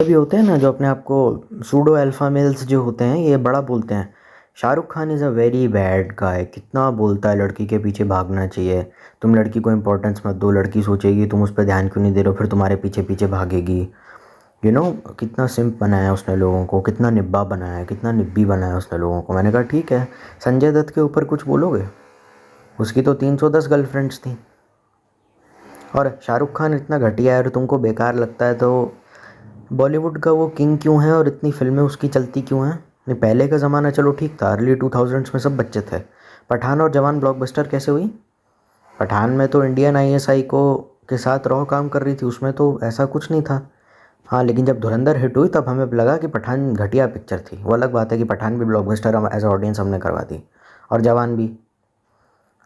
भी होते हैं ना जो अपने आप को सूडो अल्फा मेल्स जो होते हैं ये बड़ा बोलते हैं। Shahrukh Khan is a very bad guy. कितना बोलता है लड़की के पीछे भागना चाहिए, तुम लड़की को इंपॉर्टेंस मत दो, लड़की सोचेगी तुम उस पर ध्यान क्यों नहीं दे रहे हो, फिर तुम्हारे पीछे पीछे भागेगी। यू नो कितना सिंप बनाया उसने लोगों को, कितना निब्बा बनाया, कितना निब्बी बनाया उसने लोगों को। मैंने कहा ठीक है, संजय दत्त के ऊपर कुछ बोलोगे? उसकी तो 310 गर्लफ्रेंड्स थी। और शाहरुख खान इतना घटिया है और तुमको बेकार लगता है तो बॉलीवुड का वो किंग क्यों है और इतनी फिल्में उसकी चलती क्यों हैं? नहीं, पहले का ज़माना चलो ठीक था, अर्ली 2000s में सब बच्चे थे। पठान और जवान ब्लॉकबस्टर कैसे हुई? पठान में तो इंडियन आईएसआई को के साथ रॉ काम कर रही थी, उसमें तो ऐसा कुछ नहीं था। हाँ, लेकिन जब धुरंधर हिट हुई तब हमें लगा कि पठान घटिया पिक्चर थी। वो अलग बात है कि पठान भी ब्लॉकबस्टर हम एज ऑडियंस हमने करवा दी, और जवान भी।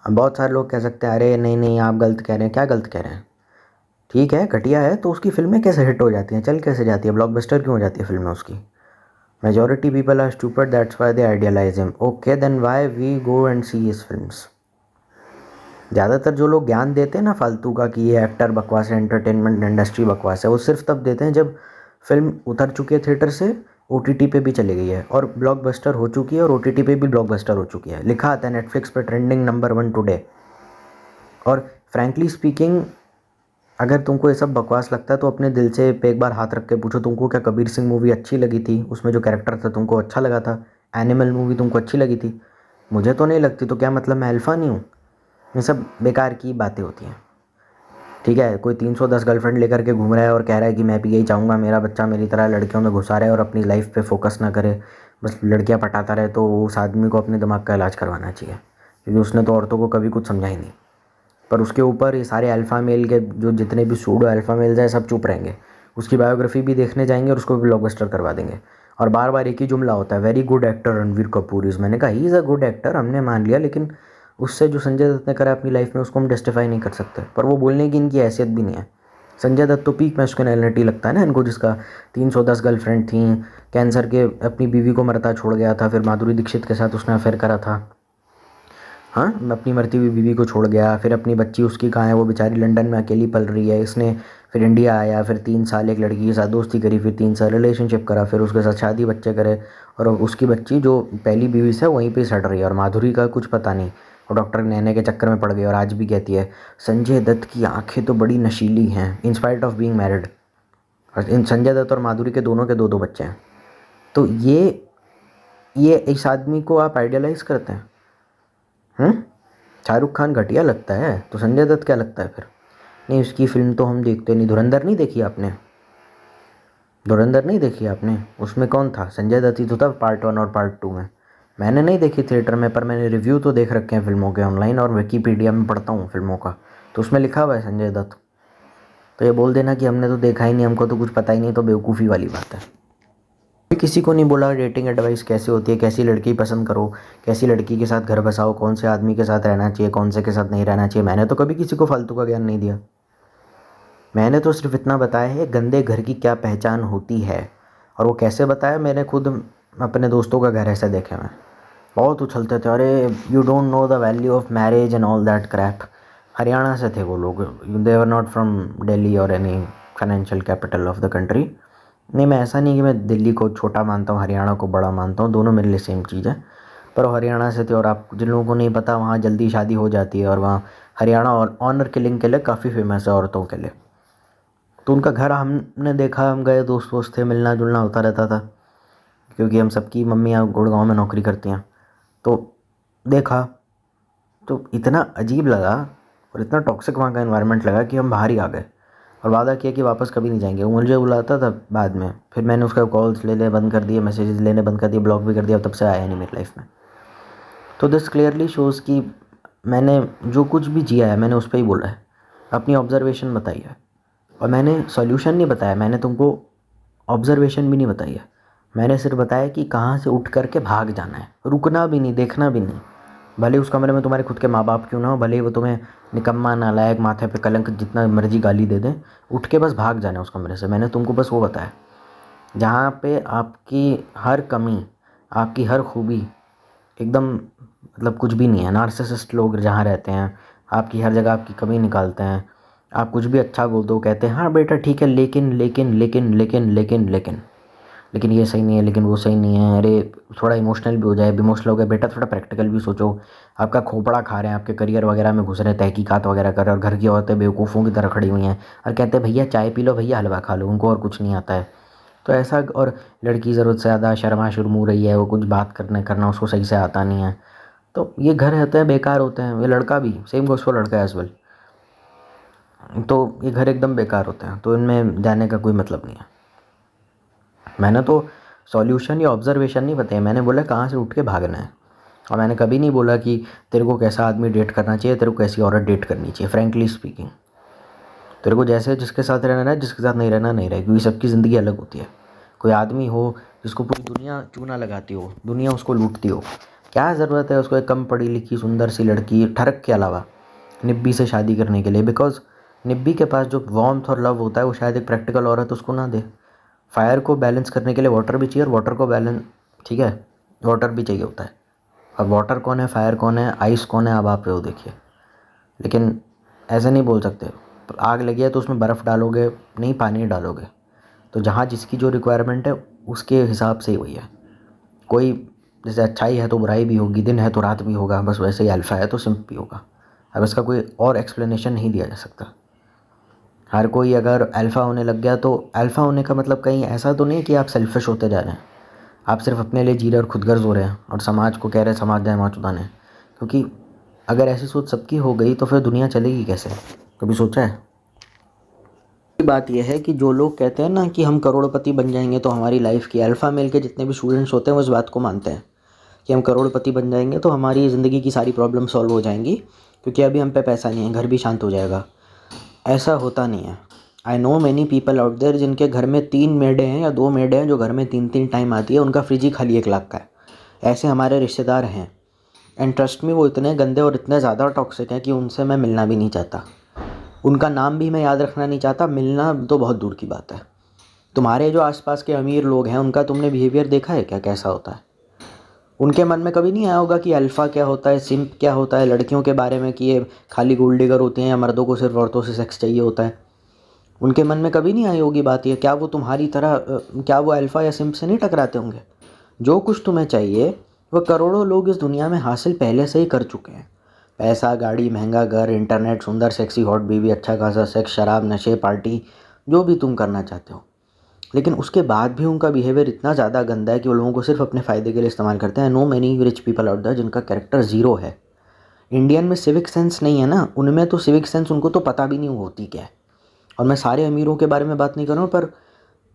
अब बहुत सारे लोग कह सकते हैं अरे नहीं नहीं आप गलत कह रहे हैं। क्या गलत कह रहे हैं? ठीक है, घटिया है तो उसकी फिल्में कैसे हिट हो जाती हैं, चल कैसे जाती है, ब्लॉकबस्टर क्यों हो जाती है फिल्में उसकी? Majority people are stupid, that's why they idealise him. Okay then why we go and see his films? ज़्यादातर जो लोग ज्ञान देते हैं ना फालतू का कि ये एक्टर बकवास है, एंटरटेनमेंट इंडस्ट्री बकवास है, वो सिर्फ तब देते हैं जब फिल्म उतर चुकी है थिएटर से, ओटीटी पे भी चली गई है और ब्लॉकबस्टर हो चुकी है, और ओटीटी पे भी ब्लॉकबस्टर हो चुकी है। लिखा आता है नेटफ्लिक्स पे ट्रेंडिंग नंबर 1 टुडे। और फ्रैंकली स्पीकिंग, अगर तुमको ये सब बकवास लगता है तो अपने दिल से पे एक बार हाथ रख के पूछो, तुमको क्या कबीर सिंह मूवी अच्छी लगी थी? उसमें जो कैरेक्टर था तुमको अच्छा लगा था? एनिमल मूवी तुमको अच्छी लगी थी? मुझे तो नहीं लगती, तो क्या मतलब मैं अल्फ़ा नहीं हूँ? ये सब बेकार की बातें होती हैं। ठीक है, कोई 310 गर्लफ्रेंड लेकर के घूम रहा है और कह रहा है कि मैं भी यही चाहूँगा, मेरा बच्चा मेरी तरह लड़कियों में घुसा रहे और अपनी लाइफ पे फोकस ना करे, बस लड़कियाँ पटाता रहे, तो उस आदमी को अपने दिमाग का इलाज करवाना चाहिए, क्योंकि उसने तो औरतों को कभी कुछ समझा ही नहीं। पर उसके ऊपर ये सारे अल्फ़ा मेल के जो जितने भी सूडो अल्फ़ा मेल्स हैं सब चुप रहेंगे। उसकी बायोग्राफी भी देखने जाएंगे और उसको भी ब्लॉकबस्टर करवा देंगे। और बार बार एक ही जुमला होता है, very good actor Ranveer Kapoor is. मैंने कहा he is a good actor, हमने मान लिया, लेकिन उससे जो संजय दत्त ने करा अपनी लाइफ में उसको हम जस्टिफाई नहीं कर सकते। पर वो बोलने की इनकी हैसियत भी नहीं है। संजय दत्त तो पीक मैस्कुलिनिटी लगता है ना इनको, जिसका 310 गर्लफ्रेंड थी, कैंसर के अपनी बीवी को मरता छोड़ गया था, फिर माधुरी दीक्षित के साथ उसने अफेयर करा था। हाँ, अपनी मरती हुई बीवी को छोड़ गया, फिर अपनी बच्ची उसकी कहाँ है, वो बेचारी लंदन में अकेली पल रही है। इसने फिर इंडिया आया, फिर 3 साल एक लड़की के साथ दोस्ती करी, फिर 3 साल रिलेशनशिप करा, फिर उसके साथ शादी बच्चे करे, और उसकी बच्ची जो पहली बीवी से वहीं पे सड़ रही है। और माधुरी का कुछ पता नहीं, वो डॉक्टर नैने के चक्कर में पड़ गई और आज भी कहती है संजय दत्त की आंखें तो बड़ी नशीली हैं, इंस्पाइट ऑफ बीइंग मैरिड। और इन संजय दत्त और माधुरी के दोनों के दो दो बच्चे हैं। तो ये इस आदमी को आप आइडियलाइज़ करते हैं। शाहरुख खान घटिया लगता है तो संजय दत्त क्या लगता है फिर? नहीं, उसकी फिल्म तो हम देखते नहीं। धुरंधर नहीं देखी आपने? धुरंधर नहीं देखी आपने? उसमें कौन था? संजय दत्त ही तो था पार्ट 1 और पार्ट 2 में। मैंने नहीं देखी थिएटर में, पर मैंने रिव्यू तो देख रखे हैं फिल्मों के ऑनलाइन, और विकीपीडिया में पढ़ता हूँ फिल्मों का, तो उसमें लिखा हुआ है संजय दत्त। तो ये बोल देना कि हमने तो देखा ही नहीं, हमको तो कुछ पता ही नहीं, तो बेवकूफ़ी वाली बात है। किसी को नहीं बोला डेटिंग एडवाइस कैसे होती है, कैसी लड़की पसंद करो, कैसी लड़की के साथ घर बसाओ, कौन से आदमी के साथ रहना चाहिए, कौन से के साथ नहीं रहना चाहिए। मैंने तो कभी किसी को फालतू का ज्ञान नहीं दिया। मैंने तो सिर्फ इतना बताया है गंदे घर की क्या पहचान होती है। और वो कैसे बताया, मैंने खुद अपने दोस्तों का घर ऐसे देखे मैं। बहुत उछलते थे, अरे you don't know the value of marriage and all that Krebs. Haryana से थे वो लोग, दे वर नॉट फ्रॉम दिल्ली और any financial capital of the country. नहीं, मैं ऐसा नहीं कि मैं दिल्ली को छोटा मानता हूँ, हरियाणा को बड़ा मानता हूँ, दोनों मेरे लिए सेम चीज़ है। पर वो हरियाणा से थे, और आप जिन लोगों को नहीं पता, वहाँ जल्दी शादी हो जाती है, और वहाँ हरियाणा और ऑनर किलिंग के लिए काफ़ी फेमस है औरतों के लिए। तो उनका घर हमने देखा, हम गए, दोस्त वोस्त थे, मिलना जुलना होता रहता था, क्योंकि हम सबकी मम्मियाँ गुड़गांव में नौकरी करती हैं। तो देखा, तो इतना अजीब लगा और इतना टॉक्सिक वहाँ का एनवायरनमेंट लगा कि हम बाहर ही आ गए, और वादा किया कि वापस कभी नहीं जाएंगे। वो मुझे बुलाता था बाद में, फिर मैंने उसका कॉल्स लेने बंद कर दिए, मैसेजेस लेने बंद कर दिए, ब्लॉक भी कर दिया, तब से आया नहीं मेरी लाइफ में। तो दिस क्लियरली शोज़ कि मैंने जो कुछ भी जिया है मैंने उस पर ही बोला है, अपनी ऑब्जर्वेशन बताई है। और मैंने सॉल्यूशन नहीं बताया, मैंने तुमको ऑब्जर्वेशन भी नहीं बताई है। मैंने सिर्फ बताया कि कहाँ से उठ करके भाग जाना है, रुकना भी नहीं, देखना भी नहीं। भले उस कमरे में तुम्हारे खुद के माँ बाप क्यों ना हो, भले वो तुम्हें निकम्मा नालायक माथे पे कलंक जितना मर्जी गाली दे दें, उठ के बस भाग जाना है उस कमरे से। मैंने तुमको बस वो बताया, जहाँ पे आपकी हर कमी, आपकी हर खूबी एकदम मतलब कुछ भी नहीं है। नार्सिसिस्ट लोग जहाँ रहते हैं, आपकी हर जगह आपकी कमी निकालते हैं, आप कुछ भी अच्छा बोल दो, कहते हैं हाँ बेटा ठीक है, लेकिन लेकिन लेकिन लेकिन लेकिन लेकिन लेकिन ये सही नहीं है, लेकिन वो सही नहीं है, अरे थोड़ा इमोशनल भी हो जाए, इमोशनल हो गया बेटा, थोड़ा प्रैक्टिकल भी सोचो। आपका खोपड़ा खा रहे हैं, आपके करियर वगैरह में घुस रहे हैं, तहकीकात वगैरह कर रहे हैं, और घर की औरतें बेवकूफ़ों की तरह खड़ी हुई हैं और कहते हैं भैया चाय पी लो, भैया हलवा खा लो, उनको और कुछ नहीं आता है। तो ऐसा, और लड़की ज़रूरत से ज़्यादा शर्मा शुरमू रही है, वो कुछ बात करना उसको सही से आता नहीं है, तो ये घर होते हैं बेकार होते हैं। ये लड़का भी सेम गोज़ फॉर लड़का एज वेल। तो ये घर एकदम बेकार होते हैं, तो इनमें जाने का कोई मतलब नहीं है। मैंने तो सॉल्यूशन या ऑब्जर्वेशन नहीं बताया, मैंने बोला कहाँ से उठ के भागना है। और मैंने कभी नहीं बोला कि तेरे को कैसा आदमी डेट करना चाहिए, तेरे को कैसी औरत डेट करनी चाहिए। फ्रेंकली स्पीकिंग, तेरे को जैसे जिसके साथ रहना है, जिसके साथ नहीं रहना नहीं रहे, क्योंकि सबकी ज़िंदगी अलग होती है। कोई आदमी हो जिसको पूरी दुनिया चूना लगाती हो, दुनिया उसको लूटती हो, क्या ज़रूरत है उसको एक कम पढ़ी लिखी सुंदर सी लड़की ठरक के अलावा निब्बी से शादी करने के लिए? बिकॉज निब्बी के पास जो वार्मथ और लव होता है वो शायद एक प्रैक्टिकल औरत उसको ना दे। फायर को बैलेंस करने के लिए वाटर भी चाहिए, और वाटर को बैलेंस, ठीक है, वाटर भी चाहिए होता है। अब वाटर कौन है, फायर कौन है, आइस कौन है, अब आप वो देखिए। लेकिन ऐसे नहीं बोल सकते, आग लगी है तो उसमें बर्फ़ डालोगे नहीं, पानी डालोगे। तो जहाँ जिसकी जो रिक्वायरमेंट है उसके हिसाब से ही वही है। कोई जैसे अच्छाई है तो बुराई भी होगी, दिन है तो रात भी होगा, बस वैसे ही अल्फ़ा है तो सिम्प भी होगा। अब इसका कोई और एक्सप्लेनेशन नहीं दिया जा सकता। हर कोई अगर अल्फ़ा होने लग गया, तो अल्फ़ा होने का मतलब कहीं ऐसा तो नहीं है कि आप सेल्फिश होते जा रहे हैं, आप सिर्फ अपने लिए जी रहे और खुदगर्ज हो रहे हैं और समाज को कह रहे हैं समाज जाए माँ चुदाने। क्योंकि अगर ऐसी सोच सबकी हो गई तो फिर दुनिया चलेगी कैसे? कभी सोचा है? बात यह है कि जो लोग कहते हैं ना कि हम करोड़पति बन जाएंगे तो हमारी लाइफ की, अल्फ़ा मेल के जितने भी स्टूडेंट्स होते हैं वो इस बात को मानते हैं कि हम करोड़पति बन जाएंगे तो हमारी ज़िंदगी की सारी प्रॉब्लम सॉल्व हो जाएंगी, क्योंकि अभी हम पे पैसा नहीं है, घर भी शांत हो जाएगा। ऐसा होता नहीं है। I know many people out there जिनके घर में 3 मेडें हैं या 2 मेडें हैं, जो घर में 3-3 टाइम आती है, उनका फ्रिज ही खाली 1 लाख का है। ऐसे हमारे रिश्तेदार हैं, एंड ट्रस्ट में वो इतने गंदे और इतने ज़्यादा टॉक्सिक हैं कि उनसे मैं मिलना भी नहीं चाहता। उनका नाम भी मैं याद रखना नहीं चाहता, मिलना तो बहुत दूर की बात है। तुम्हारे जो आसपास के अमीर लोग हैं उनका तुमने बिहेवियर देखा है क्या, कैसा होता है? उनके मन में कभी नहीं आया होगा कि अल्फ़ा क्या होता है, सिम्प क्या होता है, लड़कियों के बारे में कि ये खाली गोल्ड डिगर होती हैं या मर्दों को सिर्फ औरतों से सेक्स चाहिए होता है। उनके मन में कभी नहीं आई होगी बात ये। क्या वो तुम्हारी तरह क्या वो अल्फ़ा या सिम्प से नहीं टकराते होंगे? जो कुछ तुम्हें चाहिए वो करोड़ों लोग इस दुनिया में हासिल पहले से ही कर चुके हैं। पैसा, गाड़ी, महंगा घर, इंटरनेट, सुंदर सेक्सी हॉट बीवी, अच्छा खासा सेक्स, शराब, नशे, पार्टी, जो भी तुम करना चाहते हो। लेकिन उसके बाद भी उनका बिहेवियर इतना ज़्यादा गंदा है कि वो लोगों को सिर्फ अपने फ़ायदे के लिए इस्तेमाल करते हैं। No many rich people out there जिनका कैरेक्टर ज़ीरो है। इंडियन में सिविक सेंस नहीं है ना, उनमें तो सिविक सेंस उनको तो पता भी नहीं होती क्या है। और मैं सारे अमीरों के बारे में बात नहीं कर रहा हूँ, पर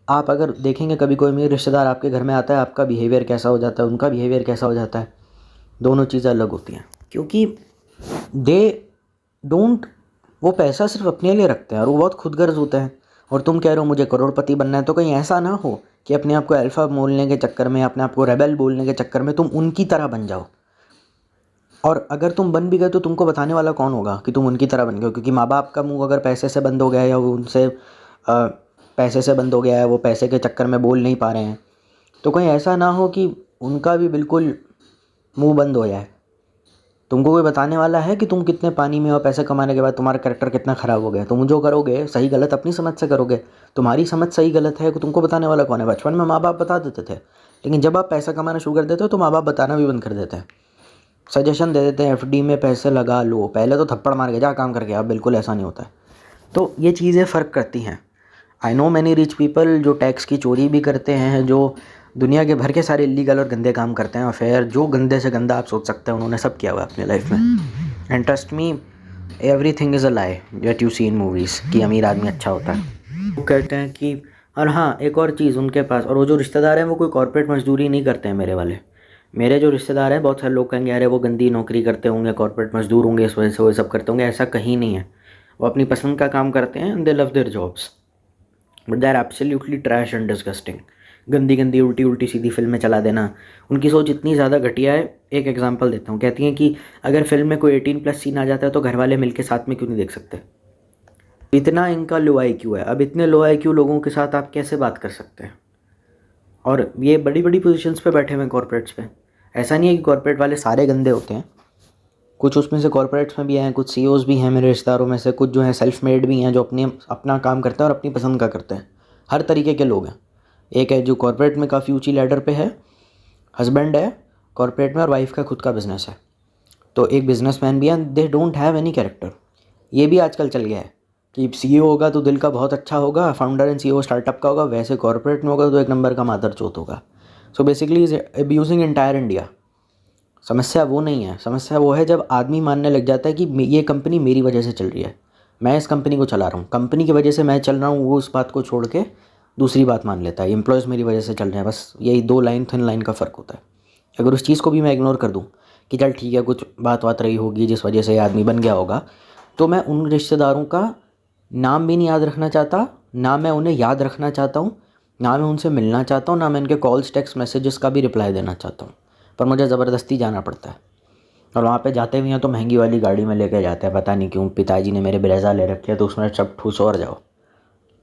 आप अगर देखेंगे कभी कोई अमीर रिश्तेदार आपके घर में आता है, आपका बिहेवियर कैसा हो जाता है, उनका बिहेवियर कैसा हो जाता है, दोनों चीज़ें अलग होती हैं। क्योंकि दे डोंट, वो पैसा सिर्फ अपने लिए रखते हैं और वो बहुत खुदगर्ज होते हैं। और तुम कह रहे हो मुझे करोड़पति बनना है, तो कहीं ऐसा ना हो कि अपने आप को अल्फ़ा बोलने के चक्कर में, अपने आप को रेबेल बोलने के चक्कर में तुम उनकी तरह बन जाओ। और अगर तुम बन भी गए तो तुमको बताने वाला कौन होगा कि तुम उनकी तरह बन गए? क्योंकि माँ बाप का मुंह अगर पैसे से बंद हो गया है या वो उनसे पैसे से बंद हो गया है, वो पैसे के चक्कर में बोल नहीं पा रहे हैं, तो कहीं ऐसा ना हो कि उनका भी बिल्कुल मुंह बंद हो जाए। तुमको कोई बताने वाला है कि तुम कितने पानी में हो, पैसे कमाने के बाद तुम्हारा कैरेक्टर कितना ख़राब हो गया? तुम जो करोगे सही गलत अपनी समझ से करोगे। तुम्हारी समझ सही गलत है, तुमको बताने वाला कौन है? बचपन में माँ बाप बता देते थे, लेकिन जब आप पैसा कमाना शुरू कर देते हो तो माँ बाप बताना भी बंद कर देते हैं। सजेशन दे देते हैं एफडी में पैसे लगा लो, पहले तो थप्पड़ मार के जा काम करके। अब बिल्कुल ऐसा नहीं होता है। तो ये चीज़ें फ़र्क करती हैं। आई नो मैनी रिच पीपल जो टैक्स की चोरी भी करते हैं, जो दुनिया के भर के सारे इलीगल और गंदे काम करते हैं, और फिर जो गंदे से गंदा आप सोच सकते हैं उन्होंने सब किया हुआ है अपनी लाइफ में। And trust me, everything is a lie that you see in movies कि अमीर आदमी अच्छा होता है। वो कहते हैं कि, और हाँ एक और चीज़ उनके पास, और वो जो रिश्तेदार हैं वो कोई कॉर्पोरेट मजदूरी नहीं करते हैं मेरे वाले। मेरे जो रिश्तेदार हैं, बहुत सारे लोग कहेंगे अरे वो गंदी नौकरी करते होंगे, कॉर्पोरेट मजदूर होंगे, इस वजह से वो सब करते होंगे। ऐसा कहीं नहीं है। वो अपनी पसंद का काम करते हैं, they love their jobs, but they are absolutely trash and disgusting. गंदी गंदी उल्टी उल्टी सीधी फिल्में चला देना, उनकी सोच इतनी ज़्यादा घटिया है। एक एग्जांपल देता हूँ, कहती हैं कि अगर फिल्म में कोई 18+ सीन आ जाता है तो घर वाले मिलके साथ में क्यों नहीं देख सकते? इतना इनका लो IQ है। अब इतने लो IQ लोगों के साथ आप कैसे बात कर सकते हैं? और ये बड़ी बड़ी पोजीशंस पे बैठे हुए हैं कॉर्पोरेट्स पे। ऐसा नहीं है कि कॉर्पोरेट वाले सारे गंदे होते हैं, कुछ उसमें से कॉर्पोरेट्स में भी हैं, कुछ सीईओज भी हैं मेरे रिश्तेदारों में से, कुछ जो हैं सेल्फ मेड भी हैं जो अपना काम करते हैं और अपनी पसंद का करते हैं। हर तरीके के लोग हैं। एक है जो कॉर्पोरेट में काफ़ी ऊंची लैडर पे है, हस्बैंड है कॉर्पोरेट में और वाइफ का खुद का बिजनेस है। तो एक बिजनेसमैन भी है, they don't have any character. ये भी आजकल चल गया है कि सीईओ होगा तो दिल का बहुत अच्छा होगा, फाउंडर एंड सीईओ स्टार्टअप का होगा, वैसे कॉर्पोरेट में होगा तो एक नंबर का मादर चौथ होगा। So basically is abusing entire India. समस्या वो नहीं है, समस्या वो है जब आदमी मानने लग जाता है कि ये कंपनी मेरी वजह से चल रही है, मैं इस कंपनी को चला रहा हूँ, कंपनी की वजह से मैं चल रहा हूँ, वो उस बात को छोड़ के दूसरी बात मान लेता है, एम्प्लॉयज़ मेरी वजह से चल रहे हैं। बस यही दो लाइन थिन लाइन का फ़र्क होता है। अगर उस चीज़ को भी मैं इग्नोर कर दूँ कि चल ठीक है कुछ बात रही होगी जिस वजह से ये आदमी बन गया होगा, तो मैं उन रिश्तेदारों का नाम भी नहीं याद रखना चाहता, ना मैं उन्हें याद रखना चाहता हूँ, ना मैं उनसे मिलना चाहता हूँ, ना मैं उनके कॉल्स टेक्स्ट मैसेजेस का भी रिप्लाई देना चाहता हूँ। पर मुझे ज़बरदस्ती जाना पड़ता है। और वहाँ पे जाते भी हैं तो महंगी वाली गाड़ी में लेके जाते हैं, पता नहीं क्यों। पिताजी ने मेरे ब्रेज़ा ले रखी है तो उसमें सब ठूस और जाओ,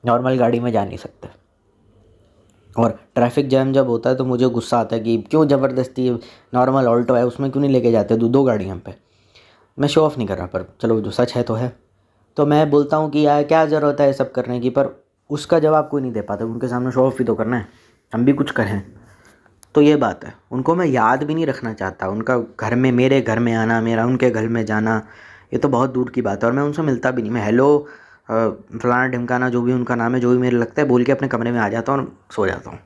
नॉर्मल गाड़ी में जा नहीं सकते। और ट्रैफिक जैम जब होता है तो मुझे गुस्सा आता है कि क्यों ज़बरदस्ती, नॉर्मल ऑल्टो है उसमें क्यों नहीं लेके जाते, दो गाड़ियाँ पे। मैं शो ऑफ़ नहीं कर रहा, पर चलो जो सच है तो है। तो मैं बोलता हूँ कि यार क्या ज़रूरत है ये सब करने की, पर उसका जवाब कोई नहीं दे पाता। उनके सामने शो ऑफ़ भी तो करना है, हम भी कुछ करें। तो ये बात है, उनको मैं याद भी नहीं रखना चाहता। उनका घर में, मेरे घर में आना, मेरा उनके घर में जाना, ये तो बहुत दूर की बात है। और मैं उनसे मिलता भी नहीं। मैं हेलो फलाना ढिमकाना जो भी उनका नाम है, जो भी मेरे लगता है बोल के अपने कमरे में आ जाता हूँ और सो जाता हूँ।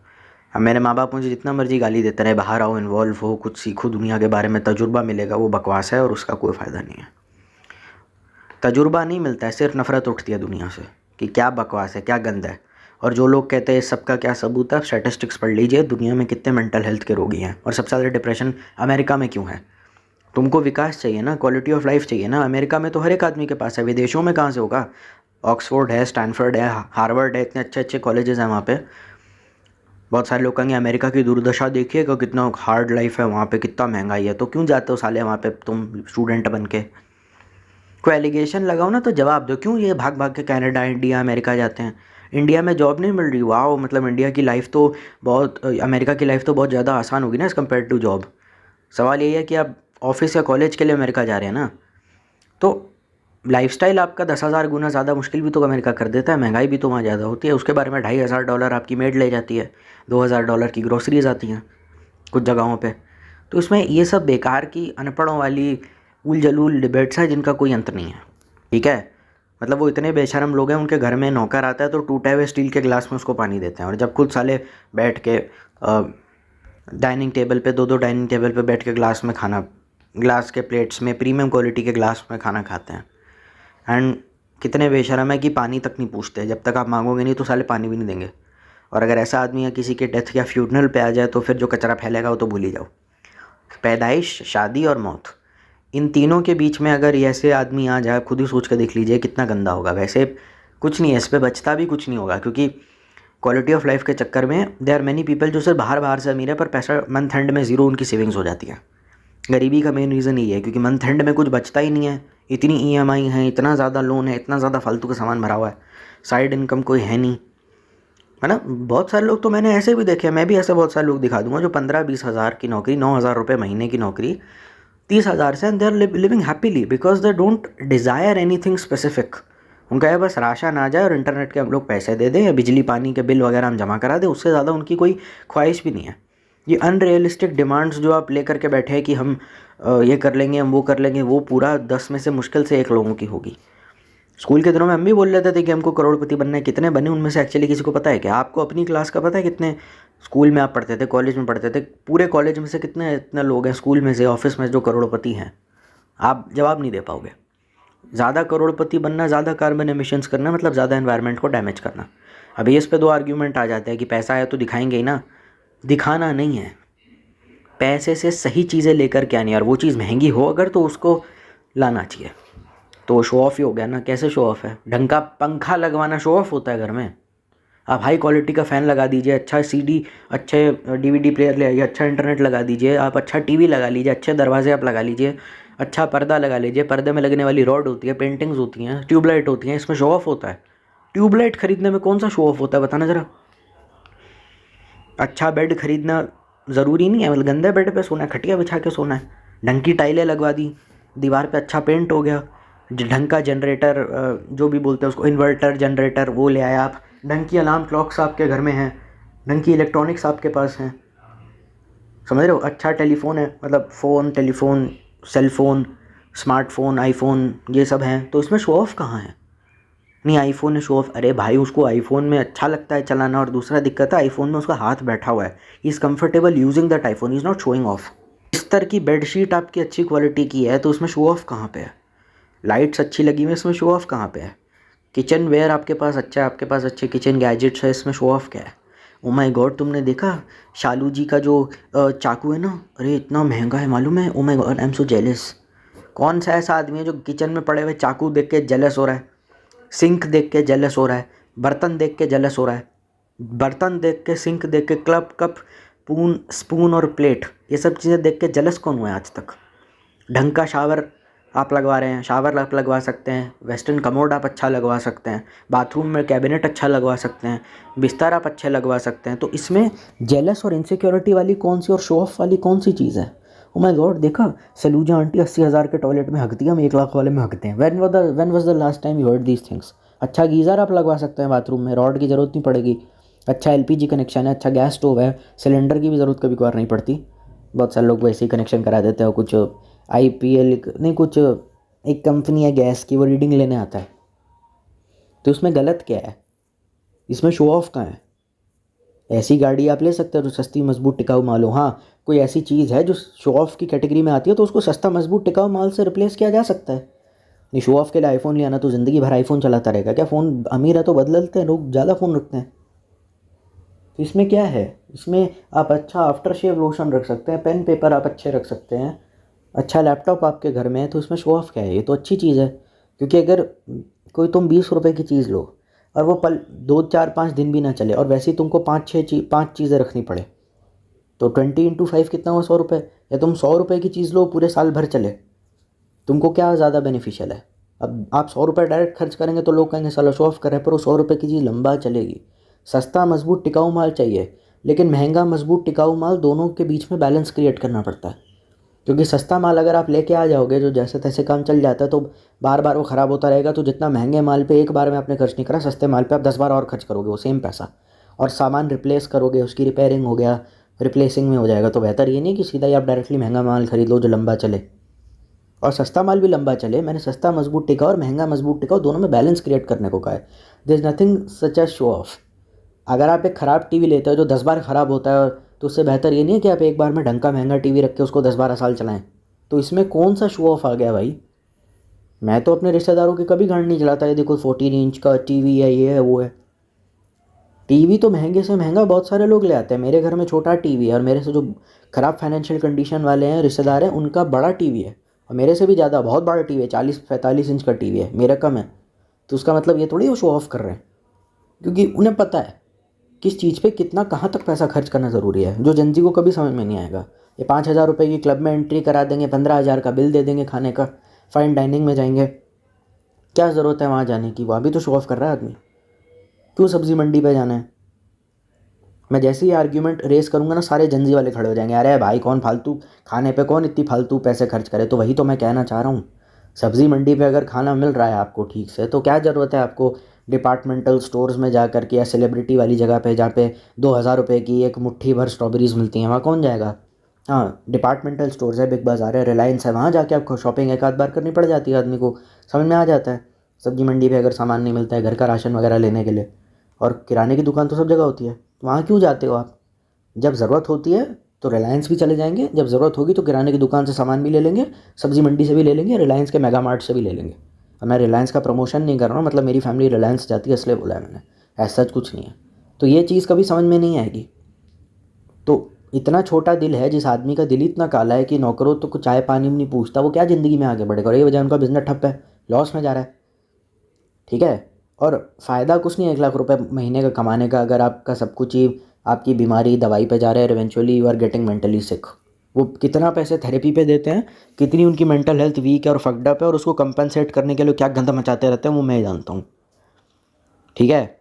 अब मेरे माँ बाप मुझे जितना मर्जी गाली देते रहे, बाहर आओ, इन्वॉल्व हो, कुछ सीखो, दुनिया के बारे में तजुर्बा मिलेगा, वो बकवास है और उसका कोई फ़ायदा नहीं है। तजुर्बा नहीं मिलता है, सिर्फ नफ़रत उठती है दुनिया से कि क्या बकवास है, क्या गंद है। और जो लोग कहते हैं सबका क्या सबूत है, स्टैटिस्टिक्स पढ़ लीजिए, दुनिया में कितने मेंटल हेल्थ के रोगी हैं और सबसे ज़्यादा डिप्रेशन अमेरिका में क्यों है। तुमको विकास चाहिए ना, क्वालिटी ऑफ लाइफ चाहिए ना, अमेरिका में तो हर एक आदमी के पास है, विदेशों में कहाँ से होगा। ऑक्सफोर्ड है, स्टैनफोर्ड है, हार्वर्ड है, इतने अच्छे अच्छे कॉलेजेस हैं वहाँ पे। बहुत सारे लोग कहेंगे अमेरिका की दुर्दशा देखिएगा, कितना हार्ड लाइफ है वहाँ पे, कितना महंगाई है। तो क्यों जाते हो साले वहाँ पे तुम स्टूडेंट बन के। कोई एलिगेशन लगाओ ना तो जवाब दो, क्यों ये भाग भाग के कनाडा, इंडिया, अमेरिका जाते हैं। इंडिया में जॉब नहीं मिल रही, वाह, मतलब इंडिया की लाइफ तो बहुत, अमेरिका की लाइफ तो बहुत ज़्यादा आसान होगी ना एज़ कम्पेयर टू जॉब। सवाल यही है कि आप ऑफिस या कॉलेज के लिए अमेरिका जा रहे हैं ना, तो लाइफस्टाइल आपका 10,000 गुना ज़्यादा मुश्किल भी तो अमेरिका कर देता है। महंगाई भी तो वहाँ ज़्यादा होती है, उसके बारे में $2,500 आपकी मेड ले जाती है, $2,000 की ग्रोसरीज आती हैं कुछ जगहों पे। तो इसमें ये सब बेकार की अनपढ़ों वाली उल जलूल डिबेट्स हैं जिनका कोई अंत नहीं है। ठीक है, मतलब वो इतने बेशरम लोग हैं, उनके घर में नौकर आता है तो टूटे हुए स्टील के गिलास में उसको पानी देते हैं, और जब खुद साले बैठ के डाइनिंग टेबल पे, दो डाइनिंग टेबल पे बैठ के ग्लास में खाना, ग्लास के प्लेट्स में, प्रीमियम क्वालिटी के ग्लास में खाना खाते हैं। एंड कितने बेशरम है कि पानी तक नहीं पूछते, जब तक आप मांगोगे नहीं तो साले पानी भी नहीं देंगे। और अगर ऐसा आदमी है किसी के डेथ या फ्यूनरल पे आ जाए तो फिर जो कचरा फैलेगा वो तो भूल ही जाओ। पैदाइश, शादी और मौत, इन तीनों के बीच में अगर ऐसे आदमी आ जाए, खुद ही सोच कर देख लीजिए कितना गंदा होगा। वैसे कुछ नहीं है, इस पर बचता भी कुछ नहीं होगा, क्योंकि क्वालिटी ऑफ लाइफ के चक्कर में देर आर मैनी पीपल जो सिर्फ बाहर से अमीर है पर पैसा मंथ एंड में ज़ीरो उनकी सेविंग्स हो जाती है। गरीबी का मेन रीज़न यही है, क्योंकि मंथ एंड में कुछ बचता ही नहीं है। इतनी ईएमआई है, इतना ज़्यादा लोन है, इतना ज़्यादा फालतू का सामान भरा हुआ है, साइड इनकम कोई है नहीं, है ना। बहुत सारे लोग तो मैंने ऐसे भी देखे, मैं भी ऐसे बहुत सारे लोग दिखा दूंगा जो 15-20 हज़ार की नौकरी, 9,000 रुपये महीने की नौकरी, 30,000 से, and they are living happily because they don't desire anything specific. उनका है बस राशन आ जाए और इंटरनेट के हम लोग पैसे दे दें या बिजली पानी के बिल वगैरह हम जमा करा दें, उससे ज़्यादा उनकी कोई ख्वाहिश भी नहीं है। ये अनरियलिस्टिक डिमांड्स जो आप लेकर के बैठे हैं कि हम ये कर लेंगे, हम वो कर लेंगे, वो पूरा 10 में से मुश्किल से 1 लोगों की होगी। स्कूल के दिनों में हम भी बोल लेते थे कि हमको करोड़पति बनना है, कितने बने उनमें से एक्चुअली किसी को पता है क्या? आपको अपनी क्लास का पता है कितने स्कूल में आप पढ़ते थे, कॉलेज में पढ़ते थे, पूरे कॉलेज में से कितने इतने लोग हैं स्कूल में से, ऑफिस में जो करोड़पति हैं? आप जवाब नहीं दे पाओगे। ज़्यादा करोड़पति बनना, ज़्यादा कार्बन एमिशंस करना, मतलब ज़्यादा एनवायरनमेंट को डैमेज करना। अभी इस पे 2 आर्ग्यूमेंट आ जाते हैं कि पैसा है तो दिखाएंगे ही ना। दिखाना नहीं है, पैसे से सही चीज़ें लेकर के आनी है, और वो चीज़ महंगी हो अगर तो उसको लाना चाहिए। तो शो ऑफ ही हो गया ना। कैसे शो ऑफ है? ढंग का पंखा लगवाना शो ऑफ होता है घर में? आप हाई क्वालिटी का फ़ैन लगा दीजिए, अच्छा सीडी, अच्छे डीवीडी प्लेयर ले आइए, अच्छा इंटरनेट लगा दीजिए, आप अच्छा टीवी लगा लीजिए, अच्छे दरवाजे आप लगा लीजिए, अच्छा पर्दा लगा लीजिए, पर्दे में लगने वाली रॉड होती है, पेंटिंग्स होती हैं, ट्यूबलाइट होती हैं, इसमें शो ऑफ होता है? ट्यूबलाइट खरीदने में कौन सा शो ऑफ होता है, बताना ज़रा। अच्छा बेड खरीदना ज़रूरी नहीं है, मतलब गंदे बेड पे सोना है, खटिया बिछा के सोना है, ढंग की टाइलें लगवा दी, दीवार पे अच्छा पेंट हो गया, ढंग का जनरेटर, जो भी बोलते हैं उसको, इन्वर्टर जनरेटर वो ले आया आप, ढंग की अलार्म क्लॉक्स आपके घर में हैं, ढंग की इलेक्ट्रॉनिक्स आपके पास हैं, समझ रहे हो, अच्छा टेलीफोन है, मतलब phone, telephone, cellphone, smartphone, iPhone, ये सब हैं, तो इसमें शो ऑफ कहाँ है? नहीं आईफोन है शो ऑफ, अरे भाई उसको आईफोन में अच्छा लगता है चलाना, और दूसरा दिक्कत है आईफोन में उसका हाथ बैठा हुआ है, he is comfortable using that iPhone, is not showing off. बिस्तर की बेडशीट आपकी अच्छी क्वालिटी की है तो उसमें शो ऑफ कहाँ पे है? लाइट्स अच्छी लगी हुई है, इसमें शो ऑफ कहाँ पे है? किचन वेयर आपके पास अच्छा है, आपके पास अच्छे किचन गैजेट्स है, इसमें शो ऑफ क्या है? ओ माय गॉड, तुमने देखा शालू जी का जो चाकू है ना, अरे इतना महंगा है मालूम है? Oh my God I am so jealous. कौन सा ऐसा आदमी है जो किचन में पड़े हुए चाकू देख के जेलस हो रहा है? सिंक देख के जेलस हो रहा है, बर्तन देख के जेलस हो रहा है, बर्तन देख के, सिंक देख के, क्लब कप, पून स्पून और प्लेट, ये सब चीज़ें देख के जेलस कौन हुआ है आज तक? ढंग का शावर आप लगवा रहे हैं, शावर आप लगवा सकते हैं, वेस्टर्न कमोड आप अच्छा लगवा सकते हैं, बाथरूम में कैबिनेट अच्छा लगवा सकते हैं, बिस्तर आप अच्छे लगवा सकते हैं, तो इसमें जेलस और इनसिक्योरिटी वाली कौन सी और शो ऑफ वाली कौन सी चीज़ है? ओ माय गॉड, देखा सलूजा आंटी 80,000 के टॉयलेट में हकती है, हम 1 लाख वाले में हकते हैं। When was the last time you heard these things? अच्छा गीज़र आप लगवा सकते हैं बाथरूम में, रॉड की ज़रूरत नहीं पड़ेगी, अच्छा एलपीजी कनेक्शन है, अच्छा गैस स्टोव है, सिलेंडर की भी ज़रूरत कभी कभार नहीं पड़ती, बहुत सारे लोग वैसे ही कनेक्शन करा देते हैं, कुछ आईपीएल नहीं, कुछ एक कंपनी है गैस की, वो रीडिंग लेने आता है, तो उसमें गलत क्या है? इसमें शो ऑफ कहाँ है? ऐसी गाड़ी आप ले सकते हो जो सस्ती मजबूत टिकाऊ माल हो, हाँ कोई ऐसी चीज़ है जो शो ऑफ की कैटेगरी में आती है तो उसको सस्ता मजबूत टिकाऊ माल से रिप्लेस किया जा सकता है। नहीं शो ऑफ के लिए आईफोन ले आना तो ज़िंदगी भर आईफोन चलाता रहेगा क्या? फ़ोन अमीर है तो बदलते हैं लोग, ज़्यादा फ़ोन रखते हैं, तो इसमें क्या है? इसमें आप अच्छा आफ्टर शेव लोशन रख सकते हैं, पेन पेपर आप अच्छे रख सकते हैं, अच्छा लैपटॉप आपके घर में है, तो इसमें शो ऑफ क्या है? ये तो अच्छी चीज़ है, क्योंकि अगर कोई तुम 20 रुपए की चीज़ लो और वो पल 2 4 5 दिन भी ना चले, और वैसे ही तुमको 5 चीज़ें रखनी पड़े, तो 20 × 5 कितना हुआ? 100 रुपये। या तुम 100 रुपये की चीज़ लो पूरे साल भर चले, तुमको क्या ज़्यादा बेनिफिशियल है? अब आप 100 रुपये डायरेक्ट खर्च करेंगे तो लोग कहेंगे साला शो ऑफ कर रहे हैं, पर वो 100 रुपये की चीज़ लंबा चलेगी। सस्ता मजबूत टिकाऊ माल चाहिए, लेकिन महंगा मजबूत टिकाऊ माल दोनों के बीच में बैलेंस क्रिएट करना पड़ता है, क्योंकि सस्ता माल अगर आप लेके आ जाओगे जो जैसे तैसे काम चल जाता है तो बार बार वो ख़राब होता रहेगा, तो जितना महंगे माल पे एक बार में आपने खर्च नहीं करा, सस्ते माल पे आप 10 बार और खर्च करोगे वो सेम पैसा, और सामान रिप्लेस करोगे, उसकी रिपेयरिंग हो गया, रिप्लेसिंग में हो जाएगा, तो बेहतर ये नहीं कि सीधा ही आप डायरेक्टली महंगा माल खरीद लो जो लंबा चले, और सस्ता माल भी लंबा चले। मैंने सस्ता मजबूत टिकाऊ और महंगा मजबूत टिकाऊ दोनों में बैलेंस क्रिएट करने को कहा है। There is nothing such as show off. अगर आप एक ख़राब टीवी लेते हो जो 10 बार ख़राब होता है, तो उससे बेहतर ये नहीं है कि आप एक बार में ढंग का महंगा टीवी रख के उसको 10 12 साल चलाएं। तो इसमें कौन सा शो ऑफ आ गया भाई? मैं तो अपने रिश्तेदारों के कभी गांड नहीं चलाता, ये देखो 14 इंच का टीवी है, ये है वो है। टीवी तो महंगे से महंगा बहुत सारे लोग ले आते हैं, मेरे घर में छोटा टीवी है, और मेरे से जो ख़राब फाइनेंशियल कंडीशन वाले हैं रिश्तेदार हैं उनका बड़ा टीवी है, और मेरे से भी ज़्यादा बहुत बड़ा टीवी है, 40 45 इंच का टीवी है, मेरा कम है। तो उसका मतलब ये थोड़ी वो शो ऑफ कर रहे हैं, क्योंकि उन्हें पता है किस चीज़ पे कितना कहाँ तक पैसा खर्च करना ज़रूरी है, जो जनजी को कभी समझ में नहीं आएगा। ये 5,000 रुपये की क्लब में एंट्री करा देंगे, 15,000 का बिल दे देंगे खाने का, फाइन डाइनिंग में जाएंगे, क्या ज़रूरत है वहाँ जाने की? वहाँ भी तो शो ऑफ कर रहा है आदमी। क्यों सब्ज़ी मंडी पे जाना है? मैं जैसे ही आर्ग्यूमेंट रेस करूँगा ना, सारे जनजी वाले खड़े हो जाएंगे, अरे भाई कौन फालतू खाने पे कौन इतनी फालतू पैसे खर्च करे। तो वही तो मैं कहना चाह रहा हूँ, सब्ज़ी मंडी पे अगर खाना मिल रहा है आपको ठीक से, तो क्या ज़रूरत है आपको डिपार्टमेंटल स्टोर्स में जा कर के या सेलिब्रिटी वाली जगह पे जहाँ पे 2,000 रुपये की एक मुट्ठी भर स्ट्रॉबेरीज़ मिलती हैं, वहाँ कौन जाएगा? हाँ डिपार्टमेंटल स्टोर्स है, बिग बाज़ार है, रिलायंस है, वहाँ जाके आपको शॉपिंग एक आध बार करनी पड़ जाती है, आदमी को समझ में आ जाता है। सब्ज़ी मंडी पे अगर सामान नहीं मिलता है घर का राशन वगैरह लेने के लिए, और किराने की दुकान तो सब जगह होती है, तो वहाँ क्यों जाते हो आप? जब ज़रूरत होती है तो रिलायंस भी चले जाएंगे, जब ज़रूरत होगी तो किराने की दुकान से सामान भी ले लेंगे, सब्ज़ी मंडी से भी ले लेंगे, रिलायंस के मेगा मार्ट से भी ले लेंगे। अब मैं रिलायंस का प्रमोशन नहीं कर रहा हूँ, मतलब मेरी फैमिली रिलायंस जाती है इसलिए बोला है मैंने, ऐसा कुछ नहीं है। तो ये चीज़ कभी समझ में नहीं आएगी। तो इतना छोटा दिल है, जिस आदमी का दिल इतना काला है कि नौकरों तो कुछ चाय पानी भी नहीं पूछता, वो क्या ज़िंदगी में आगे बढ़ेगा? और ये वजह उनका बिजनेस ठप है, लॉस में जा रहा है, ठीक है। और फ़ायदा कुछ नहीं है 1 लाख रुपए महीने का कमाने का, अगर आपका सब कुछ ही आपकी बीमारी दवाई पे जा रहा है, eventually you are getting mentally sick. वो कितना पैसे थेरेपी पे देते हैं, कितनी उनकी मेंटल हेल्थ वीक है और फक्ड अप है, और उसको कंपनसेट करने के लिए क्या गंदा मचाते रहते हैं वो मैं जानता हूँ, ठीक है।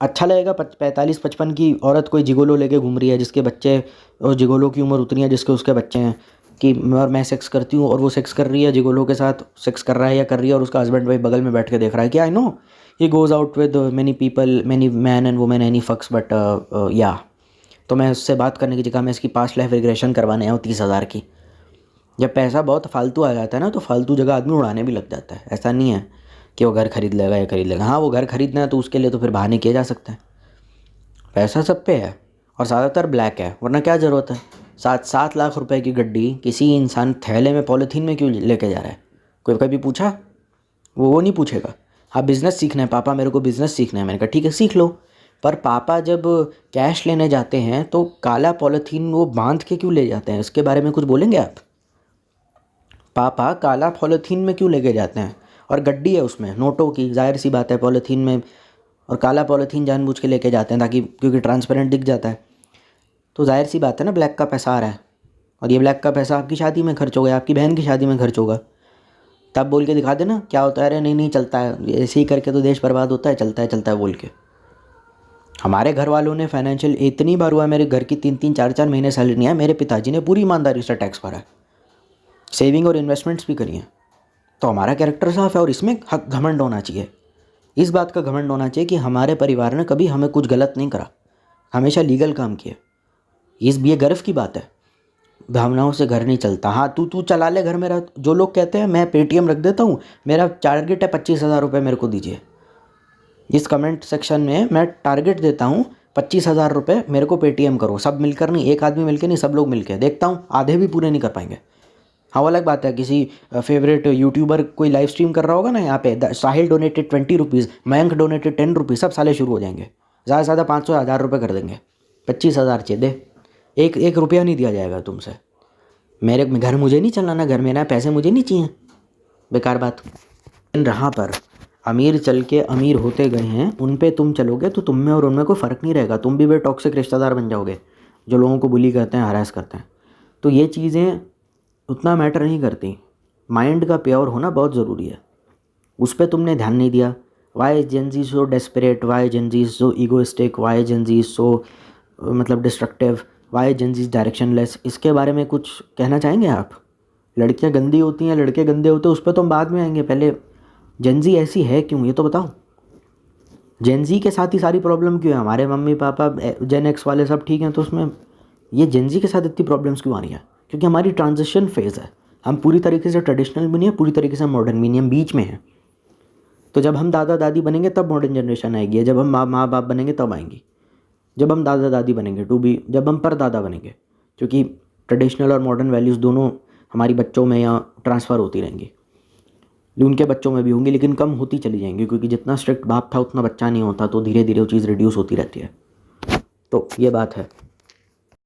अच्छा लगेगा 45 55 की औरत कोई जिगोलो लेके घूम रही है जिसके बच्चे, और जिगोलो की उम्र उतनी है जिसके उसके बच्चे हैं, कि और मैं सेक्स करती हूँ और वो सेक्स कर रही है, जिगोलो के साथ सेक्स कर रहा है या कर रही है, और उसका हस्बैंड भाई बगल में बैठ के देख रहा है कि I know he goes out with many people, many man and women any फक्स बट या। तो मैं उससे बात करने की जगह मैं इसकी पास्ट लाइफ रिग्रेशन करवाने आऊँ 30,000 की। जब पैसा बहुत फालतू आ जाता है ना, तो फालतू जगह आदमी उड़ाने भी लग जाता है। ऐसा नहीं है कि वो घर खरीद लेगा या खरीद लेगा। हाँ, वो घर खरीदना है तो उसके लिए तो फिर बहाने किए जा सकते हैं। पैसा सब पे है और ज़्यादातर ब्लैक है, वरना क्या ज़रूरत है। 7-7 लाख रुपए की गड्डी किसी इंसान थैले में पॉलीथीन में क्यों लेके जा रहा है? कोई कभी पूछा? वो नहीं पूछेगा। हाँ, बिज़नेस सीखना है पापा, मेरे को बिज़नेस सीखना है। मैंने कहा ठीक है सीख लो। पर पापा जब कैश लेने जाते हैं तो काला पॉलीथीन वो बांध के क्यों ले जाते हैं? इसके बारे में कुछ बोलेंगे आप? पापा काला पॉलीथीन में क्यों लेके जाते हैं? और गड्डी है उसमें नोटों की, जाहिर सी बात है पॉलीथीन में, और काला पॉलीथीन जानबूझ के लेके जाते हैं ताकि, क्योंकि ट्रांसपेरेंट दिख जाता है। तो जाहिर सी बात है ना, ब्लैक का पैसा आ रहा है, और ये ब्लैक का पैसा आपकी शादी में खर्च होगा, आपकी बहन की शादी में खर्च होगा। तब बोल के दिखा देना क्या होता है। अरे नहीं नहीं चलता है, ऐसे ही करके तो देश बर्बाद होता है, चलता है बोल के। हमारे घर वालों ने फाइनेंशियल, इतनी बार हुआ मेरे घर की 3-3 4-4 महीने सैलरी नहीं है, मेरे पिताजी ने पूरी ईमानदारी से टैक्स भरा है, सेविंग और इन्वेस्टमेंट्स भी करी हैं। तो हमारा कैरेक्टर साफ है, और इसमें हक घमंड होना चाहिए। इस बात का घमंड होना चाहिए कि हमारे परिवार ने कभी हमें कुछ गलत नहीं करा, हमेशा लीगल काम किए। ये गर्व की बात है। भावनाओं से घर नहीं चलता। हाँ, तू चला ले घर मेरा। जो लोग कहते हैं मैं पेटीएम रख देता हूँ, मेरा टारगेट है 25,000 रुपये मेरे को दीजिए। इस कमेंट सेक्शन में मैं टारगेट देता हूँ 25,000 रुपये मेरे को पेटीएम करो। सब मिलकर नहीं, एक आदमी मिलकर नहीं, सब लोग मिलकर। देखता हूँ आधे भी पूरे नहीं कर पाएंगे। हाँ, वो अलग बात है, किसी फेवरेट यूट्यूबर कोई लाइव स्ट्रीम कर रहा होगा ना, यहाँ पे Sahil donated 20 rupees, Mayank donated 10 rupees, सब साले शुरू हो जाएंगे। ज़्यादा से ज़्यादा 500-1000 रुपये कर देंगे। 25,000 चाहिए दे, एक रुपया नहीं दिया जाएगा तुमसे। मेरे घर मुझे नहीं चलाना, घर मेरा, पैसे मुझे नहीं चाहिए, बेकार बात। इन रहा पर अमीर चल के अमीर होते गए हैं, उन पे तुम चलोगे तो तुम में और उनमें कोई फ़र्क नहीं रहेगा। तुम भी वे टॉक्सिक रिश्तेदार बन जाओगे जो लोगों को बुली करते हैं, हरास करते हैं। तो ये चीज़ें उतना मैटर नहीं करती। माइंड का प्योर होना बहुत ज़रूरी है, उस पर तुमने ध्यान नहीं दिया। वाई जेन जी सो डेस्परेट, वाई जेन जी सो ईगोइस्टिक, वाई जेन जी सो मतलब डिस्ट्रक्टिव, वाई जेन जी डायरेक्शनलेस। इसके बारे में कुछ कहना चाहेंगे आप? लड़कियां गंदी होती हैं, लड़के गंदे होते हैं, उस पर तो हम बाद में आएंगे। पहले जेनजी ऐसी है क्यों, ये तो बताओ। जेनजी के साथ ही सारी प्रॉब्लम क्यों है? हमारे मम्मी पापा जेन एक्स वाले सब ठीक हैं, तो उसमें ये जेनजी के साथ इतनी प्रॉब्लम्स क्यों आ रही हैं? क्योंकि हमारी ट्रांजिशन फेज़ है। हम पूरी तरीके से ट्रेडिशनल भी नहीं है, पूरी तरीके से मॉडर्न भी नहीं, हम बीच में हैं। तो जब हम दादा दादी बनेंगे तब मॉडर्न जनरेशन आएगी, जब हम माँ बाप बनेंगे तब आएंगी। जब हम दादा दादी बनेंगे जब हम परदादा बनेंगे, क्योंकि ट्रेडिशनल और मॉडर्न वैल्यूज़ दोनों हमारी बच्चों में या ट्रांसफ़र होती रहेंगी। उनके बच्चों में भी होंगी, लेकिन कम होती चली जाएंगी, क्योंकि जितना स्ट्रिक्ट बाप था उतना बच्चा नहीं होता, तो धीरे धीरे वो चीज़ रिड्यूस होती रहती है। तो ये बात है।